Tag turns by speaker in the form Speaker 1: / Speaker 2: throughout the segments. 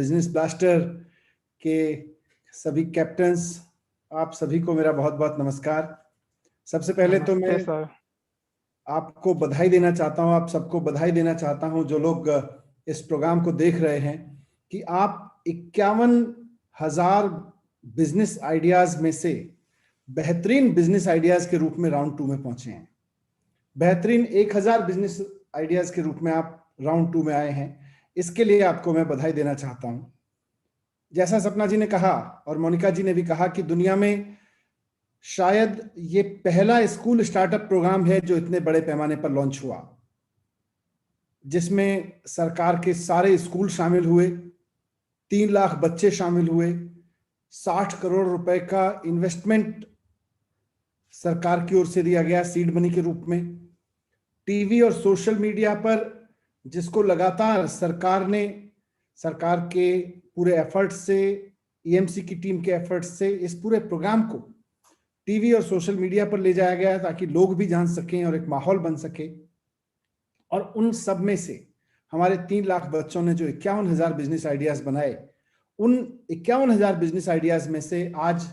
Speaker 1: Business blaster के सभी captains, आप सभी को मेरा बहुत बहुत नमस्कार। सबसे पहले तो मैं आपको बधाई देना चाहता हूं, आप सबको बधाई देना चाहता हूं जो लोग इस प्रोग्राम को देख रहे हैं कि आप 51,000 बिजनेस आइडियाज में से बेहतरीन बिजनेस आइडियाज के रूप में राउंड 2 में पहुंचे हैं। बेहतरीन 1,000 बिजनेस आइडियाज के रूप में आप राउंड 2 में आए हैं। इसके लिए आपको मैं बधाई देना चाहता हूं। जैसा सपना जी ने कहा और मोनिका जी ने भी कहा कि दुनिया में शायद ये पहला स्कूल स्टार्टअप प्रोग्राम है जो इतने बड़े पैमाने पर लॉन्च हुआ, जिसमें सरकार के सारे स्कूल शामिल हुए, 3 लाख बच्चे शामिल हुए, 60 करोड़ रुपए का इन्वेस्टमेंट सरकार की ओर से दिया गया सीड मनी के रूप में। टीवी और सोशल मीडिया पर जिसको लगातार सरकार के पूरे एफर्ट से, ईएमसी की टीम के एफर्ट से इस पूरे प्रोग्राम को टीवी और सोशल मीडिया पर ले जाया गया ताकि लोग भी जान सकें और एक माहौल बन सके। और उन सब में से हमारे 3 लाख बच्चों ने जो 51,000 बिजनेस आइडियाज बनाए, उन 51,000 बिजनेस आइडियाज में से आज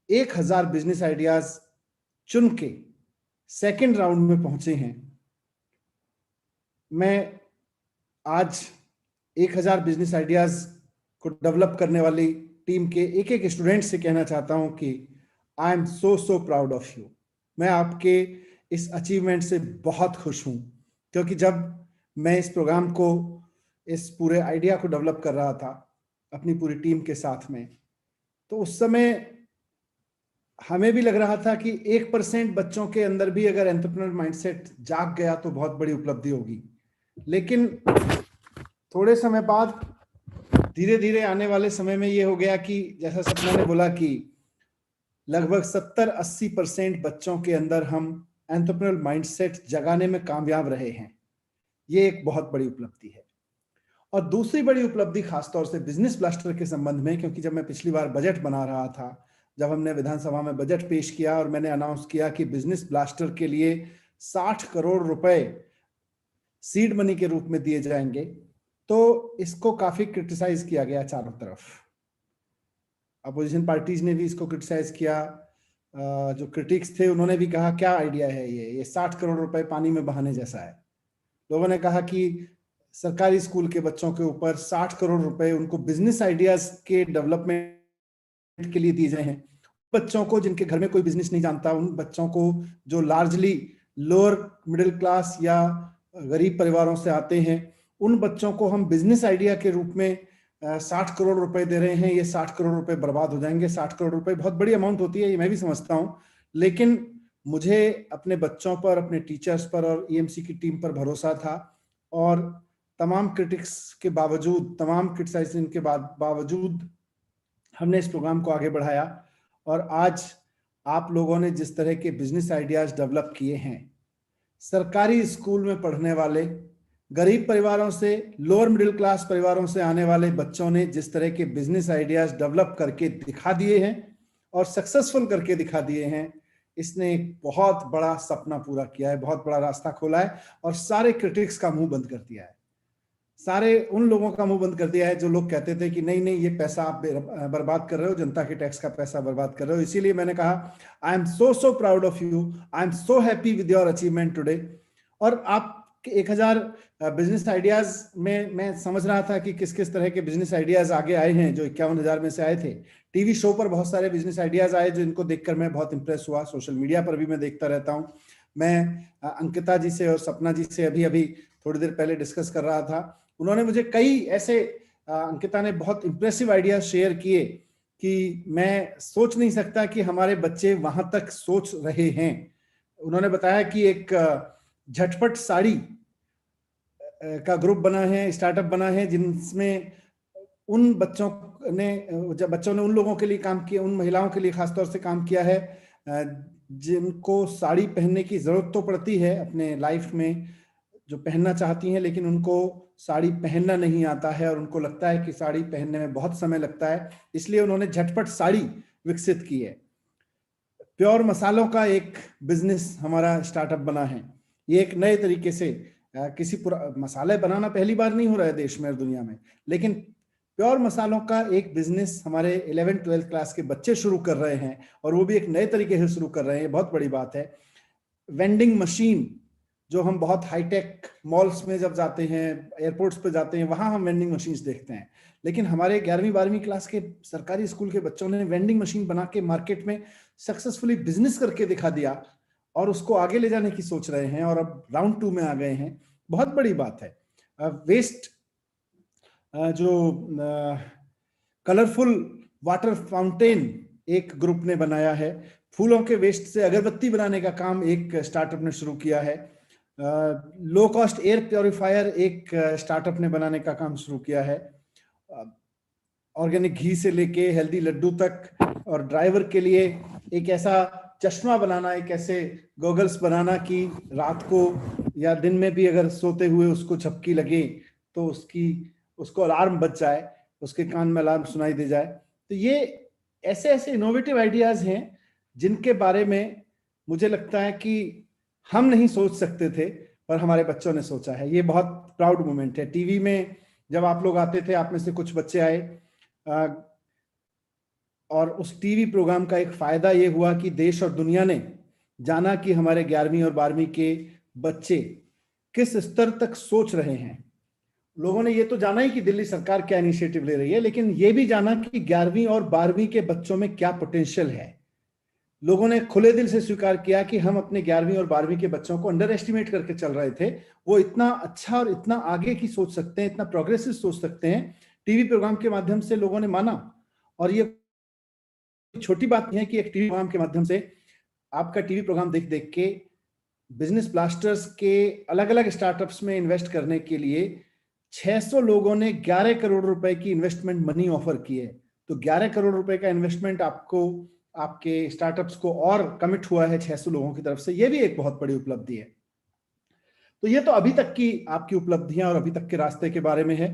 Speaker 1: 1,000 बिजनेस आइडियाज चुन के सेकेंड राउंड में पहुंचे हैं। मैं आज 1,000 बिजनेस आइडियाज को डेवलप करने वाली टीम के एक एक स्टूडेंट से कहना चाहता हूं कि I am so proud of you. मैं आपके इस अचीवमेंट से बहुत खुश हूं, क्योंकि जब मैं इस प्रोग्राम को, इस पूरे आइडिया को डेवलप कर रहा था अपनी पूरी टीम के साथ में, तो उस समय हमें भी लग रहा था कि 1% बच्चों के अंदर भी अगर एंटरप्रेन्योर माइंडसेट जाग गया तो बहुत बड़ी उपलब्धि होगी। लेकिन थोड़े समय बाद धीरे धीरे आने वाले समय में ये हो गया कि जैसा सपना ने बोला कि लगभग 70-80% बच्चों के अंदर हम एंटरप्रेन्योर माइंडसेट जगाने में कामयाब रहे हैं। ये एक बहुत बड़ी उपलब्धि है। और दूसरी बड़ी उपलब्धि खासतौर से बिजनेस ब्लास्टर के संबंध में, क्योंकि जब मैं पिछली बार बजट बना रहा था, जब हमने विधानसभा में बजट पेश किया और मैंने अनाउंस किया कि बिजनेस ब्लास्टर के लिए 60 करोड़ रुपए सीड मनी के रूप में दिए जाएंगे, तो इसको काफी क्रिटिसाइज किया गया चारों तरफ। अपोजिशन पार्टीज ने भी इसको क्रिटिसाइज किया। जो क्रिटिक्स थे उन्होंने भी कहा क्या आइडिया है ये 60 करोड़ रुपए पानी में बहाने जैसा है। लोगों ने कहा कि सरकारी स्कूल के बच्चों के ऊपर 60 करोड़ रुपए उनको बिजनेस आइडियाज के डेवलपमेंट के लिए दिए जाए हैं। बच्चों को जिनके घर में कोई बिजनेस नहीं जानता, उन बच्चों को जो लार्जली लोअर मिडिल क्लास या गरीब परिवारों से आते हैं, उन बच्चों को हम बिजनेस आइडिया के रूप में 60 करोड़ रुपए दे रहे हैं। ये 60 करोड़ रुपए बर्बाद हो जाएंगे। 60 करोड़ रुपए बहुत बड़ी अमाउंट होती है, ये मैं भी समझता हूं, लेकिन मुझे अपने बच्चों पर, अपने टीचर्स पर और ईएमसी की टीम पर भरोसा था। और तमाम क्रिटिक्स के बावजूद, तमाम क्रिटिसाइजेशन के बावजूद हमने इस प्रोग्राम को आगे बढ़ाया। और आज आप लोगों ने जिस तरह के बिजनेस आइडियाज डेवलप किए हैं, सरकारी स्कूल में पढ़ने वाले गरीब परिवारों से, लोअर मिडिल क्लास परिवारों से आने वाले बच्चों ने जिस तरह के बिजनेस आइडियाज डेवलप करके दिखा दिए हैं और सक्सेसफुल करके दिखा दिए हैं, इसने एक बहुत बड़ा सपना पूरा किया है, बहुत बड़ा रास्ता खोला है और सारे क्रिटिक्स का मुंह बंद कर दिया है। सारे उन लोगों का मुंह बंद कर दिया है जो लोग कहते थे कि नहीं नहीं, ये पैसा आप बर्बाद कर रहे हो, जनता के टैक्स का पैसा बर्बाद कर रहे हो। इसीलिए मैंने कहा I am so proud of you, I am so happy with your achievement today. और आप 1,000 बिजनेस आइडियाज में मैं समझ रहा था कि किस किस तरह के बिजनेस आइडियाज आगे आए हैं जो 51,000 में से आए थे। टीवी शो पर बहुत सारे बिजनेस आइडियाज आए जो इनको देखकर मैं बहुत इंप्रेस हुआ। सोशल मीडिया पर भी मैं देखता रहता हूं। मैं अंकिता जी से और सपना जी से अभी थोड़ी देर पहले डिस्कस कर रहा था। उन्होंने मुझे कई ऐसे, अंकिता ने बहुत इंप्रेसिव आइडियाज शेयर किए कि मैं सोच नहीं सकता कि हमारे बच्चे वहां तक सोच रहे हैं। उन्होंने बताया कि एक झटपट साड़ी का ग्रुप बना है, स्टार्टअप बना है, जिसमें उन बच्चों ने उन लोगों के लिए काम किया, उन महिलाओं के लिए खासतौर से काम किया है जिनको साड़ी पहनने की जरूरत तो पड़ती है अपने लाइफ में, जो पहनना चाहती हैं, लेकिन उनको साड़ी पहनना नहीं आता है और उनको लगता है कि साड़ी पहनने में बहुत समय लगता है। इसलिए उन्होंने झटपट साड़ी विकसित की है। प्योर मसालों का एक बिजनेस हमारा स्टार्टअप बना है। ये एक नए तरीके से, मसाले बनाना पहली बार नहीं हो रहा है देश में और दुनिया में, लेकिन प्योर मसालों का एक बिजनेस हमारे 11th-12th क्लास के बच्चे शुरू कर रहे हैं, और वो भी एक नए तरीके से शुरू कर रहे हैं, ये बहुत बड़ी बात है। वेंडिंग मशीन, जो हम बहुत हाईटेक मॉल्स में जब जाते हैं, एयरपोर्ट्स पे जाते हैं, वहां हम वेंडिंग मशीन्स देखते हैं, लेकिन हमारे 11वीं-12वीं क्लास के सरकारी स्कूल के बच्चों ने वेंडिंग मशीन बना के मार्केट में सक्सेसफुली बिजनेस करके दिखा दिया, और उसको आगे ले जाने की सोच रहे हैं, और अब राउंड 2 में आ गए हैं। बहुत बड़ी बात है। वेस्ट जो कलरफुल वाटर फाउंटेन एक ग्रुप ने बनाया है, फूलों के वेस्ट से अगरबत्ती बनाने का काम एक स्टार्टअप ने शुरू किया है, लो कॉस्ट एयर प्योरीफायर एक स्टार्टअप ने बनाने का काम शुरू किया है, ऑर्गेनिक घी से लेके हेल्दी लड्डू तक, और ड्राइवर के लिए एक ऐसा चश्मा बनाना, एक ऐसे गॉगल्स बनाना कि रात को या दिन में भी अगर सोते हुए उसको झपकी लगे तो उसको अलार्म बज जाए, उसके कान में अलार्म सुनाई दे जाए। तो ये ऐसे ऐसे इनोवेटिव आइडियाज हैं जिनके बारे में मुझे लगता है कि हम नहीं सोच सकते थे, पर हमारे बच्चों ने सोचा है। ये बहुत प्राउड मोमेंट है। टीवी में जब आप लोग आते थे, आप में से कुछ बच्चे आए, और उस टीवी प्रोग्राम का एक फायदा ये हुआ कि देश और दुनिया ने जाना कि हमारे 11वीं और 12वीं के बच्चे किस स्तर तक सोच रहे हैं। लोगों ने ये तो जाना ही कि दिल्ली सरकार क्या इनिशिएटिव ले रही है, लेकिन ये भी जाना कि 11वीं और 12वीं के बच्चों में क्या पोटेंशियल है। लोगों ने खुले दिल से स्वीकार किया कि हम अपने 11वीं और 12वीं के बच्चों को अंडर एस्टिमेट करके चल रहे थे, वो इतना अच्छा और इतना आगे की सोच सकते हैं, इतना प्रोग्रेसिव सोच सकते हैं। टीवी प्रोग्राम के माध्यम से लोगों ने माना, और ये छोटी बात नहीं है कि एक टीवी प्रोग्राम के माध्यम से, आपका टीवी प्रोग्राम देख देख के बिजनेस ब्लास्टर्स के अलग अलग स्टार्टअप्स में इन्वेस्ट करने के लिए 600 लोगों ने 11 करोड़ रुपए की इन्वेस्टमेंट मनी ऑफर की है। तो 11 करोड़ रुपए का इन्वेस्टमेंट आपको, आपके स्टार्टअप्स को और कमिट हुआ है 600 लोगों की तरफ से। ये भी एक बहुत बड़ी उपलब्धि है। तो ये तो अभी तक की आपकी उपलब्धियां और अभी तक के रास्ते के बारे में है।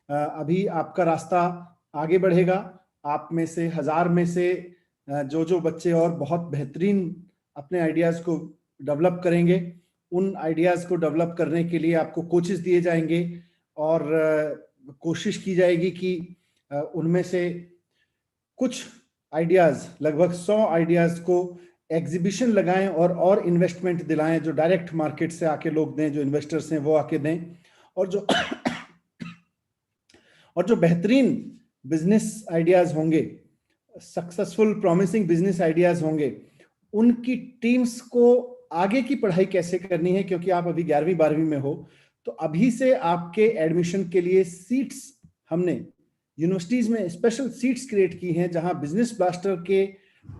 Speaker 1: अभी आपका रास्ता आगे बढ़ेगा। आप में से 1000 में से जो जो बच्चे और बहुत बेहतरीन अपने आइडियाज को डेवलप करेंगे, उन आइडियाज को डेवलप करने के लिए आपको कोचेस दिए जाएंगे, और कोशिश की जाएगी कि उनमें से कुछ आइडियाज, लगभग 100 आइडियाज को एग्जीबिशन लगाएं और इन्वेस्टमेंट दिलाएं, जो डायरेक्ट मार्केट से आके लोग दें, जो इन्वेस्टर्स हैं वो आके दें, और जो बेहतरीन बिजनेस आइडियाज होंगे, सक्सेसफुल प्रॉमिसिंग बिजनेस आइडियाज होंगे, उनकी टीम्स को आगे की पढ़ाई कैसे करनी है, क्योंकि आप अभी 11वीं 12वीं में हो, तो अभी से आपके एडमिशन के लिए सीट्स, हमने यूनिवर्सिटीज में स्पेशल सीट्स क्रिएट की हैं, जहां बिजनेस ब्लास्टर के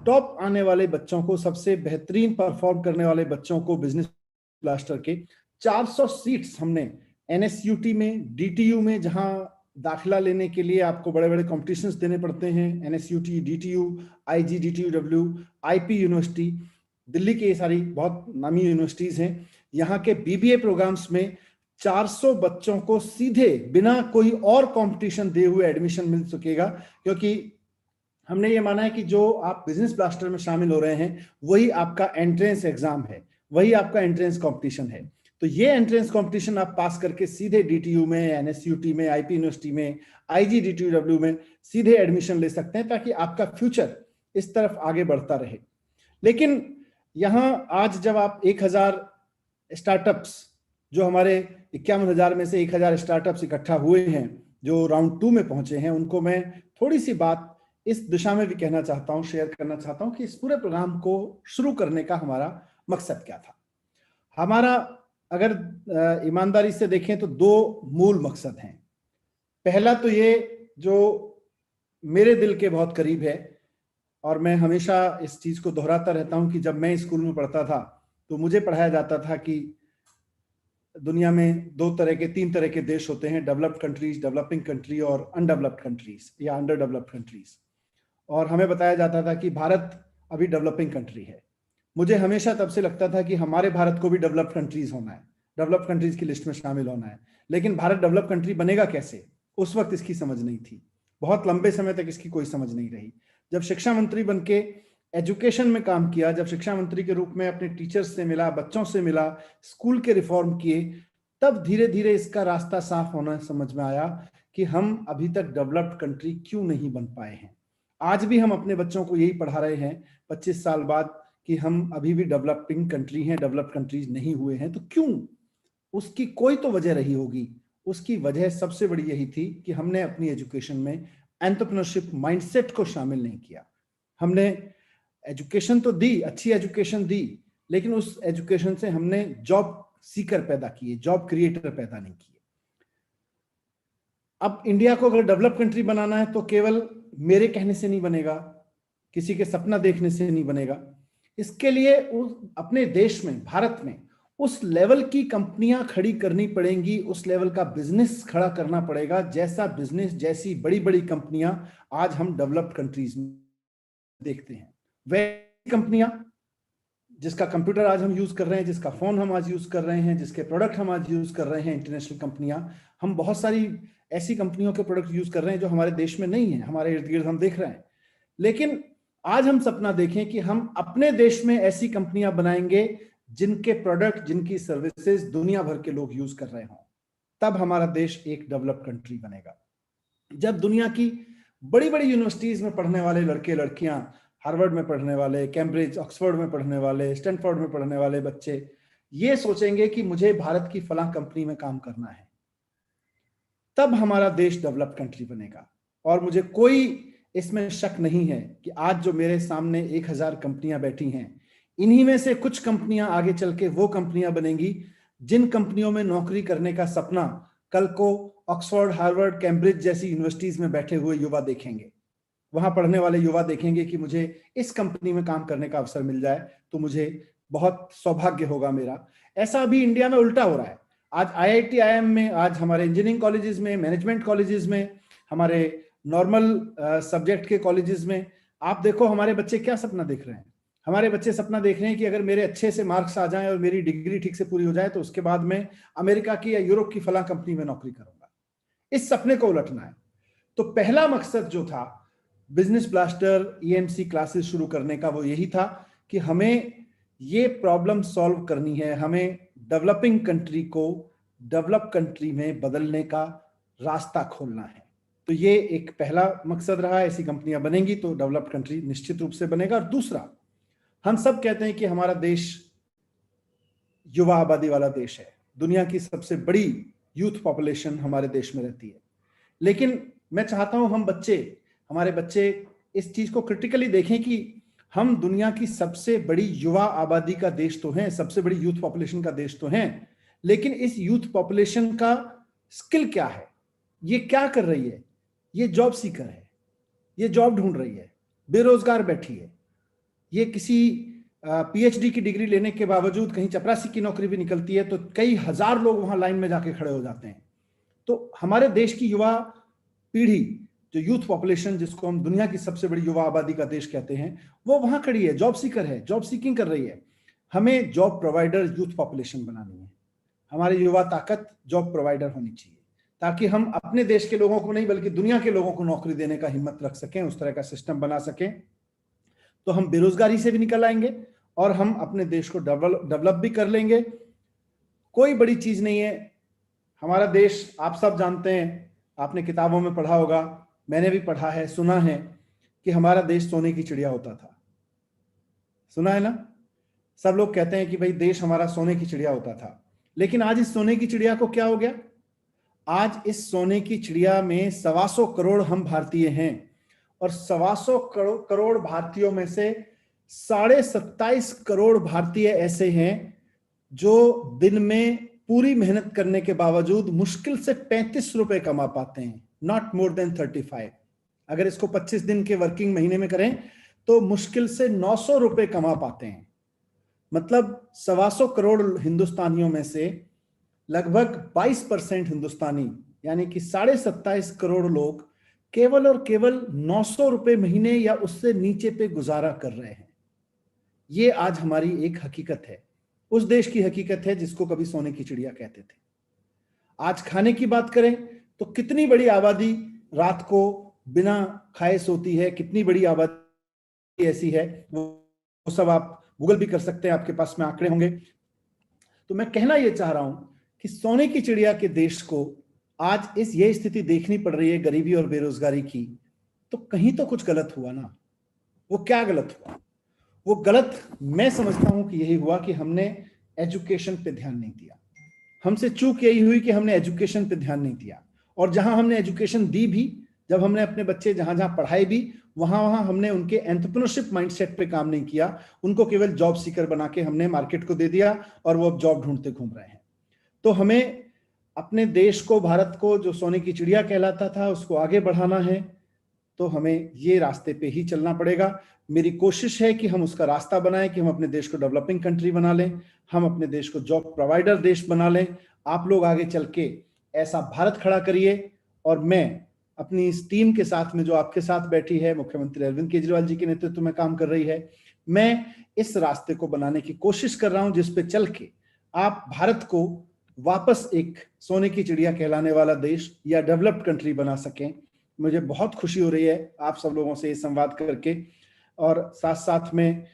Speaker 1: टॉप आने वाले बच्चों को, सबसे बेहतरीन परफॉर्म करने वाले बच्चों को बिजनेस ब्लास्टर के 400 सीट्स हमने एनएसयूटी में, डीटीयू में, जहां दाखिला लेने के लिए आपको बड़े बड़े कॉम्पिटिशन्स देने पड़ते हैं, NSUT, DTU, IG, DTUW, IP university, Delhi की ये सारी बहुत नामी यूनिवर्सिटीज हैं। यहाँ के बीबीए प्रोग्राम्स में 400 बच्चों को सीधे बिना कोई और कंपटीशन दिए हुए एडमिशन मिल सकेगा, क्योंकि हमने ये माना है कि जो आप बिजनेस ब्लास्टर में शामिल हो रहे हैं वही आपका एंट्रेंस एग्जाम है, वही आपका एंट्रेंस कंपटीशन है। तो ये एंट्रेंस कंपटीशन आप पास करके सीधे डीटीयू में, एनएसयूटी में, आईपी यूनिवर्सिटी में, आईजी डीटीयूडब्ल्यू में सीधे एडमिशन ले सकते हैं, ताकि आपका फ्यूचर इस तरफ आगे बढ़ता रहे। लेकिन यहाँ आज जब आप 1000 स्टार्टअप्स, जो हमारे 51,000 में से 1000 स्टार्टअप्स इकट्ठा हुए हैं, जो राउंड 2 में पहुंचे हैं, उनको मैं थोड़ी सी बात इस दिशा में भी कहना चाहता हूं, शेयर करना चाहता हूं कि इस पूरे प्रोग्राम को शुरू करने का हमारा मकसद क्या था। हमारा, अगर ईमानदारी से देखें तो 2 मूल मकसद हैं। पहला तो ये जो मेरे दिल के बहुत करीब है, और मैं हमेशा इस चीज को दोहराता रहता हूं कि जब मैं स्कूल में पढ़ता था तो मुझे पढ़ाया जाता था कि दुनिया में 3 तरह के देश होते हैं, डेवलप्ड कंट्रीज, डेवलपिंग कंट्री और अनडेवलप्ड कंट्रीज या अंडर डेवलप्ड कंट्रीज। और हमें बताया जाता था कि भारत अभी डेवलपिंग कंट्री है। मुझे हमेशा तब से लगता था कि हमारे भारत को भी डेवलप्ड कंट्रीज होना है, डेवलप्ड कंट्रीज की लिस्ट में शामिल होना है। लेकिन भारत डेवलप्ड कंट्री बनेगा कैसे, उस वक्त इसकी समझ नहीं थी। बहुत लंबे समय तक इसकी कोई समझ नहीं रही। जब शिक्षा मंत्री बन के एजुकेशन में काम किया, जब शिक्षा मंत्री के रूप में अपने टीचर्स से मिला, बच्चों से मिला, स्कूल के रिफॉर्म किए, तब धीरे धीरे इसका रास्ता साफ होना समझ में आया कि हम अभी तक डेवलप्ड कंट्री क्यों नहीं बन पाए हैं। आज भी हम अपने बच्चों को यही पढ़ा रहे हैं 25 साल बाद कि हम अभी भी डेवलपिंग कंट्री हैं, डेवलप्ड कंट्रीज नहीं हुए हैं। तो क्यों? उसकी कोई तो वजह रही होगी। उसकी वजह सबसे बड़ी यही थी कि हमने अपनी एजुकेशन में एंटरप्रेन्योरशिप माइंडसेट को शामिल नहीं किया। हमने एजुकेशन तो दी, अच्छी एजुकेशन दी, लेकिन उस एजुकेशन से हमने जॉब सीकर पैदा किए, जॉब क्रिएटर पैदा नहीं किए। अब इंडिया को अगर डेवलप कंट्री बनाना है तो केवल मेरे कहने से नहीं बनेगा, किसी के सपना देखने से नहीं बनेगा। इसके लिए अपने देश में, भारत में उस लेवल की कंपनियां खड़ी करनी पड़ेंगी, उस लेवल का बिजनेस खड़ा करना पड़ेगा जैसा बिजनेस, जैसी बड़ी बड़ी कंपनियां आज हम डेवलप्ड कंट्रीज में देखते हैं। वैसी कंपनियां जिसका कंप्यूटर आज हम यूज कर रहे हैं, जिसका फोन हम आज यूज कर रहे हैं, जिसके प्रोडक्ट हम आज यूज कर रहे हैं, इंटरनेशनल कंपनियां, हम बहुत सारी ऐसी कंपनियों के प्रोडक्ट यूज कर रहे हैं जो हमारे देश में नहीं है, हमारे इर्द गिर्द हम देख रहे हैं। लेकिन आज हम सपना देखें कि हम अपने देश में ऐसी कंपनियां बनाएंगे जिनके प्रोडक्ट, जिनकी सर्विसेज दुनिया भर के लोग यूज कर रहे हों, तब हमारा देश एक डेवलप्ड कंट्री बनेगा। जब दुनिया की बड़ी बड़ी यूनिवर्सिटीज में पढ़ने वाले लड़के लड़कियां, हार्वर्ड में पढ़ने वाले, कैम्ब्रिज, ऑक्सफोर्ड में पढ़ने वाले, स्टैनफोर्ड में पढ़ने वाले बच्चे ये सोचेंगे कि मुझे भारत की फलां कंपनी में काम करना है, तब हमारा देश डेवलप्ड कंट्री बनेगा। और मुझे कोई इसमें शक नहीं है कि आज जो मेरे सामने 1000 कंपनियां बैठी हैं, इन्हीं में से कुछ कंपनियां आगे चल के वो कंपनियां बनेंगी जिन कंपनियों में नौकरी करने का सपना कल को ऑक्सफोर्ड, हार्वर्ड, कैम्ब्रिज जैसी यूनिवर्सिटीज में बैठे हुए युवा देखेंगे। वहां पढ़ने वाले युवा देखेंगे कि मुझे इस कंपनी में काम करने का अवसर मिल जाए तो मुझे बहुत सौभाग्य होगा मेरा। ऐसा अभी इंडिया में उल्टा हो रहा है। आज IIT, IIM में, आज हमारे इंजीनियरिंग कॉलेजेस में, मैनेजमेंट कॉलेजेस में, हमारे नॉर्मल सब्जेक्ट के कॉलेजेस में आप देखो हमारे बच्चे क्या सपना देख रहे हैं। हमारे बच्चे सपना देख रहे हैं कि अगर मेरे अच्छे से मार्क्स आ जाएं और मेरी डिग्री ठीक से पूरी हो जाए तो उसके बाद मैं अमेरिका की या यूरोप की फलां कंपनी में नौकरी करूंगा। इस सपने को उलटना है। तो पहला मकसद जो था बिजनेस ब्लास्टर, EMC क्लासेस शुरू करने का, वो यही था कि हमें ये प्रॉब्लम सॉल्व करनी है, हमें डेवलपिंग कंट्री को डेवलप कंट्री में बदलने का रास्ता खोलना है। तो ये एक पहला मकसद रहा। ऐसी कंपनियां बनेंगी तो डेवलप्ड कंट्री निश्चित रूप से बनेगा। और दूसरा, हम सब कहते हैं कि हमारा देश युवा आबादी वाला देश है, दुनिया की सबसे बड़ी यूथ पॉपुलेशन हमारे देश में रहती है। लेकिन मैं चाहता हूं हमारे बच्चे इस चीज को क्रिटिकली देखें कि हम दुनिया की सबसे बड़ी युवा आबादी का देश तो हैं, सबसे बड़ी यूथ पॉपुलेशन का देश तो हैं, लेकिन इस यूथ पॉपुलेशन का स्किल क्या है? ये क्या कर रही है? ये जॉब सीकर है, ये जॉब ढूंढ रही है, बेरोजगार बैठी है, ये किसी PhD की डिग्री लेने के बावजूद कहीं चपरासी की नौकरी भी निकलती है तो कई हजार लोग वहां लाइन में जाके खड़े हो जाते हैं। तो हमारे देश की युवा पीढ़ी, जो यूथ पॉपुलेशन, जिसको हम दुनिया की सबसे बड़ी युवा आबादी का देश कहते हैं, वो वहां खड़ी है, जॉब सीकर है, जॉब सीकिंग कर रही है। हमें जॉब प्रोवाइडर यूथ पॉपुलेशन बनानी है। हमारी युवा ताकत जॉब प्रोवाइडर होनी चाहिए ताकि हम अपने देश के लोगों को नहीं बल्कि दुनिया के लोगों को नौकरी देने का हिम्मत रख सकें, उस तरह का सिस्टम बना सकें। तो हम बेरोजगारी से भी निकल आएंगे और हम अपने देश को डेवलप भी कर लेंगे। कोई बड़ी चीज नहीं है। हमारा देश आप सब जानते हैं, आपने किताबों में पढ़ा होगा, मैंने भी पढ़ा है, सुना है कि हमारा देश सोने की चिड़िया होता था। सुना है ना? सब लोग कहते हैं कि भाई देश हमारा सोने की चिड़िया होता था। लेकिन आज इस सोने की चिड़िया को क्या हो गया? आज इस सोने की चिड़िया में 125 करोड़ हम भारतीय हैं और 125 करोड़ भारतीयों में से 27.5 करोड़ भारतीय ऐसे हैं जो दिन में पूरी मेहनत करने के बावजूद मुश्किल से 35 रुपए कमा पाते हैं, नॉट मोर देन 35। अगर इसको 25 दिन के वर्किंग महीने में करें तो मुश्किल से 900 रुपए कमा पाते हैं। मतलब 125 करोड़ हिंदुस्तानियों में से लगभग 22% हिंदुस्तानी, यानी कि 27.5 करोड़ लोग केवल और केवल 900 रुपए महीने या उससे नीचे पे गुजारा कर रहे हैं। ये आज हमारी एक हकीकत है, उस देश की हकीकत है जिसको कभी सोने की चिड़िया कहते थे। आज खाने की बात करें तो कितनी बड़ी आबादी रात को बिना खाए सोती है, कितनी बड़ी आबादी ऐसी है, वो सब आप गूगल भी कर सकते हैं, आपके पास में आंकड़े होंगे। तो मैं कहना यह चाह रहा हूं कि सोने की चिड़िया के देश को आज ये स्थिति देखनी पड़ रही है गरीबी और बेरोजगारी की, तो कहीं तो कुछ गलत हुआ ना। वो क्या गलत हुआ? वो गलत मैं समझता हूं कि यही हुआ कि हमने एजुकेशन पे ध्यान नहीं दिया। हमसे चूक यही हुई कि हमने एजुकेशन पे ध्यान नहीं दिया, और जहां हमने एजुकेशन दी भी, जब हमने अपने बच्चे जहां जहां पढ़ाई भी, वहां वहां हमने उनके एंटरप्रेन्योरशिप माइंडसेट पे काम नहीं किया। उनको केवल जॉब सीकर बना के हमने मार्केट को दे दिया और वो अब जॉब ढूंढते घूम रहे हैं। तो हमें अपने देश को, भारत को, जो सोने की चिड़िया कहलाता था, उसको आगे बढ़ाना है, तो हमें ये रास्ते पे ही चलना पड़ेगा। मेरी कोशिश है कि हम उसका रास्ता बनाएं, कि हम अपने देश को डेवलपिंग कंट्री बना लें, हम अपने देश को जॉब प्रोवाइडर देश बना लें। आप लोग आगे चल के ऐसा भारत खड़ा करिए, और मैं अपनी इस टीम के साथ में जो आपके साथ बैठी है, मुख्यमंत्री अरविंद केजरीवाल जी के नेतृत्व में काम कर रही है, मैं इस रास्ते को बनाने की कोशिश कर रहा हूं, जिस पे चल के आप भारत को वापस एक सोने की चिड़िया कहलाने वाला देश या डेवलप्ड कंट्री बना सकें। मुझे बहुत खुशी हो रही है आप सब लोगों से ये संवाद करके, और साथ साथ में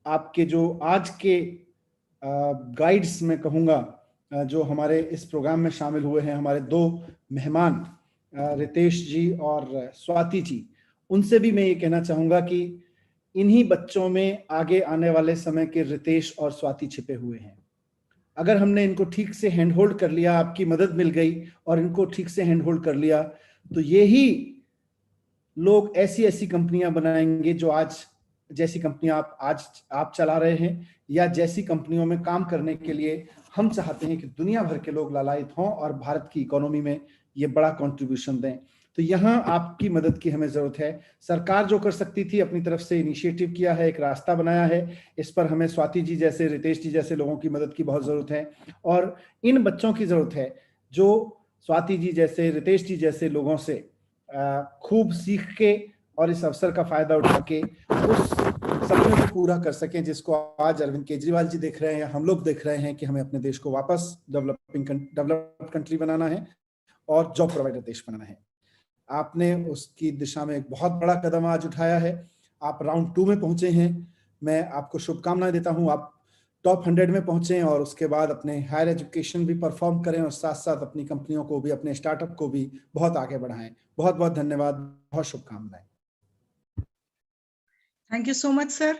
Speaker 1: आपके जो आज के गाइड्स मैं कहूँगा, जो हमारे इस प्रोग्राम में शामिल हुए हैं, हमारे 2 मेहमान रितेश जी और स्वाति जी, उनसे भी मैं ये कहना चाहूँगा कि इन्हीं बच्चों में आगे आने वाले समय के रितेश और स्वाति छिपे हुए हैं। अगर हमने इनको ठीक से हैंड होल्ड कर लिया, आपकी मदद मिल गई और इनको ठीक से हैंड होल्ड कर लिया, तो यही लोग ऐसी ऐसी कंपनियां बनाएंगे जो आज जैसी कंपनियां आप चला रहे हैं, या जैसी कंपनियों में काम करने के लिए हम चाहते हैं कि दुनिया भर के लोग लालायित हों और भारत की इकोनॉमी में ये बड़ा कंट्रीब्यूशन दें। तो यहाँ आपकी मदद की हमें जरूरत है। सरकार जो कर सकती थी अपनी तरफ से इनिशिएटिव किया है, एक रास्ता बनाया है, इस पर हमें स्वाति जी जैसे, रितेश जी जैसे लोगों की मदद की बहुत जरूरत है, और इन बच्चों की जरूरत है जो स्वाति जी जैसे, रितेश जी जैसे लोगों से खूब सीख के और इस अवसर का फायदा उठा के उस सपने को पूरा कर सकें जिसको आज अरविंद केजरीवाल जी देख रहे हैं, या हम लोग देख रहे हैं, कि हमें अपने देश को वापस डेवलप्ड कंट्री बनाना है और जॉब प्रोवाइडर देश बनाना है। आपने उसकी दिशा में एक बहुत बड़ा कदम आज उठाया है। आप राउंड 2 में पहुंचे हैं। मैं आपको शुभकामनाएं देता हूं। आप टॉप 100 में पहुंचे और उसके बाद अपने हायर एजुकेशन भी परफॉर्म करें, और साथ साथ अपनी कंपनियों को भी, अपने स्टार्टअप को भी बहुत आगे बढ़ाएं। बहुत बहुत धन्यवाद, बहुत शुभकामनाएं।
Speaker 2: Thank you so much sir.